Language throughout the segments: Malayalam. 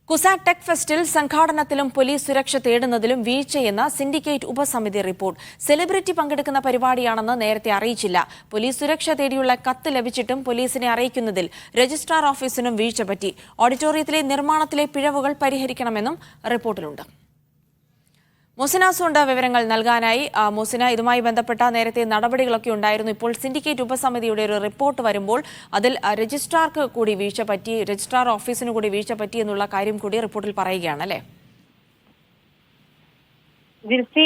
കുസാറ്റ് ടെക് ഫെസ്റ്റിൽ സംഘാടനത്തിലും പോലീസ് സുരക്ഷ തേടുന്നതിലും വീഴ്ചയെന്ന സിൻഡിക്കേറ്റ് ഉപസമിതി റിപ്പോർട്ട്. സെലിബ്രിറ്റി പങ്കെടുക്കുന്ന പരിപാടിയാണെന്ന് നേരത്തെ അറിയിച്ചില്ല. പോലീസ് സുരക്ഷ തേടിയുള്ള കത്ത് ലഭിച്ചിട്ടും പോലീസിനെ അറിയിക്കുന്നതിൽ രജിസ്ട്രാർ ഓഫീസിനും വീഴ്ച പറ്റി. ഓഡിറ്റോറിയത്തിലെ നിർമ്മാണത്തിലെ പിഴവുകൾ പരിഹരിക്കണമെന്നും റിപ്പോർട്ടിലുണ്ട്. മുസിനാസുണ്ട് വിവരങ്ങൾ നൽകാനായി. മുസിന, ഇതുമായി ബന്ധപ്പെട്ട നേരത്തെ നടപടികളൊക്കെ ഉണ്ടായിരുന്നു. ഇപ്പോൾ സിൻഡിക്കേറ്റ് ഉപസമിതിയുടെ ഒരു റിപ്പോർട്ട് വരുമ്പോൾ അതിൽ രജിസ്ട്രാർക്ക് കൂടി വീഴ്ച പറ്റി, രജിസ്ട്രാർ ഓഫീസിന് കൂടി വീഴ്ച പറ്റി എന്നുള്ള കാര്യം കൂടി റിപ്പോർട്ടിൽ പറയുകയാണ് അല്ലേ? ജിൽസി,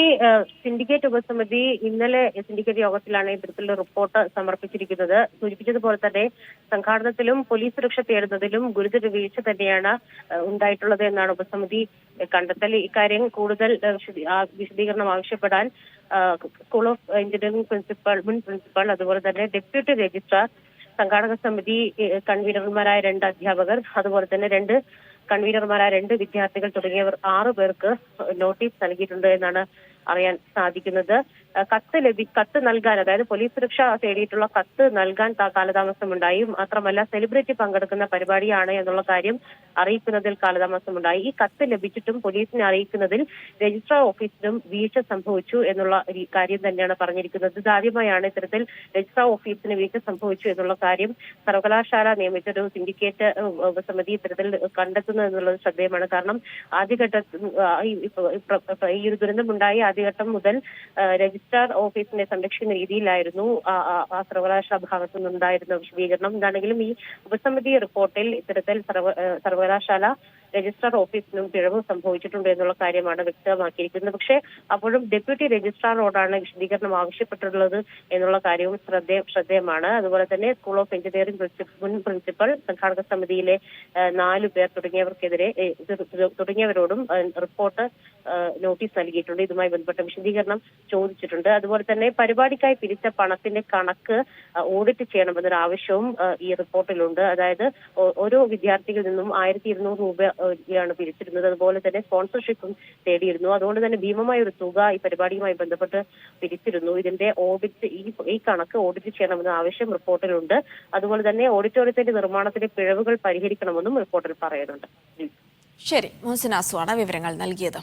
സിൻഡിക്കേറ്റ് ഉപസമിതി ഇന്നലെ സിൻഡിക്കേറ്റ് യോഗത്തിലാണ് ഇത്തരത്തിലുള്ള റിപ്പോർട്ട് സമർപ്പിച്ചിരിക്കുന്നത്. സൂചിപ്പിച്ചതുപോലെ തന്നെ സംഘാടനത്തിലും പോലീസ് സുരക്ഷ തേടുന്നതിലും ഗുരുതര വീഴ്ച തന്നെയാണ് ഉണ്ടായിട്ടുള്ളത് എന്നാണ് ഉപസമിതി കണ്ടെത്തൽ. ഇക്കാര്യം കൂടുതൽ വിശദീകരണം ആവശ്യപ്പെടാൻ സ്കൂൾ ഓഫ് എഞ്ചിനീയറിംഗ് മുൻ പ്രിൻസിപ്പൽ, അതുപോലെ തന്നെ ഡെപ്യൂട്ടി രജിസ്ട്രാർ, സംഘാടക സമിതി കൺവീനർമാരായ 2 അധ്യാപകർ, അതുപോലെ തന്നെ 2 കൺവീനർമാരായ 2 വിദ്യാർത്ഥികൾ തുടങ്ങിയവർ 6 പേർക്ക് നോട്ടീസ് നൽകിയിട്ടുണ്ട് എന്നാണ് അറിയാൻ സാധിക്കുന്നത്. കത്ത് നൽകാൻ, അതായത് പോലീസ് സുരക്ഷ തേടിയിട്ടുള്ള കത്ത് നൽകാൻ കാലതാമസമുണ്ടായി. മാത്രമല്ല സെലിബ്രിറ്റി പങ്കെടുക്കുന്ന പരിപാടിയാണ് എന്നുള്ള കാര്യം അറിയിക്കുന്നതിൽ കാലതാമസമുണ്ടായി. ഈ കത്ത് ലഭിച്ചിട്ടും പോലീസിനെ അറിയിക്കുന്നതിൽ രജിസ്ട്രാർ ഓഫീസിനും വീഴ്ച സംഭവിച്ചു എന്നുള്ള കാര്യം തന്നെയാണ് പറഞ്ഞിരിക്കുന്നത്. ഇതാദ്യമായാണ് ഇത്തരത്തിൽ രജിസ്ട്രാർ ഓഫീസിന് വീഴ്ച സംഭവിച്ചു എന്നുള്ള കാര്യം സർവകലാശാല നിയമിച്ചൊരു സിൻഡിക്കേറ്റ് ഉപസമിതി ഇത്തരത്തിൽ കണ്ടെത്തുന്നത് എന്നുള്ളത് ശ്രദ്ധേയമാണ്. കാരണം ആദ്യഘട്ടത്തിൽ ഈ ഒരു ദുരന്തമുണ്ടായി ആദ്യഘട്ടം മുതൽ രജിസ്ട്രാർ ഓഫീസിനെ സംരക്ഷിക്കുന്ന രീതിയിലായിരുന്നു ആ സർവകലാശാല ഭാഗത്തു നിന്നുണ്ടായിരുന്ന വിശദീകരണം. എന്താണെങ്കിലും ഈ ഉപസമിതി റിപ്പോർട്ടിൽ ഇത്തരത്തിൽ സർവകലാശാല രജിസ്ട്രാർ ഓഫീസിനും പിഴവ് സംഭവിച്ചിട്ടുണ്ട് എന്നുള്ള കാര്യമാണ് വ്യക്തമാക്കിയിരിക്കുന്നത്. പക്ഷേ അപ്പോഴും ഡെപ്യൂട്ടി രജിസ്ട്രാറോടാണ് വിശദീകരണം ആവശ്യപ്പെട്ടിട്ടുള്ളത് എന്നുള്ള കാര്യവും ശ്രദ്ധേയമാണ്. അതുപോലെ തന്നെ സ്കൂൾ ഓഫ് എഞ്ചിനീയറിംഗ് മുൻ പ്രിൻസിപ്പൽ, സംഘാടക സമിതിയിലെ 4 പേർ തുടങ്ങിയവരോടും റിപ്പോർട്ട് നോട്ടീസ് നൽകിയിട്ടുണ്ട്. ഇതുമായി ബന്ധപ്പെട്ട വിശദീകരണം ചോദിച്ചിട്ടുണ്ട്. അതുപോലെ തന്നെ പരിപാടിക്കായി പിരിച്ച പണത്തിന്റെ കണക്ക് ഓഡിറ്റ് ചെയ്യണമെന്നൊരു ആവശ്യവും ഈ റിപ്പോർട്ടിലുണ്ട്. അതായത് ഓരോ വിദ്യാർത്ഥികളിൽ നിന്നും 1200 രൂപയാണ് പിരിച്ചിരുന്നത്. അതുപോലെ തന്നെ സ്പോൺസർഷിപ്പും തേടിയിരുന്നു. അതുകൊണ്ട് തന്നെ ഭീമമായ ഒരു തുക ഈ പരിപാടിയുമായി ബന്ധപ്പെട്ട് പിരിച്ചിരുന്നു. ഇതിന്റെ ഓഡിറ്റ്, ഈ കണക്ക് ഓഡിറ്റ് ചെയ്യണമെന്ന ആവശ്യം റിപ്പോർട്ടിലുണ്ട്. അതുപോലെ തന്നെ ഓഡിറ്റോറിയത്തിന്റെ നിർമ്മാണത്തിന്റെ പിഴവുകൾ പരിഹരിക്കണമെന്നും റിപ്പോർട്ടിൽ പറയുന്നുണ്ട്. ശരി, മുഹസിനാസുവാണ് വിവരങ്ങൾ നൽകിയത്.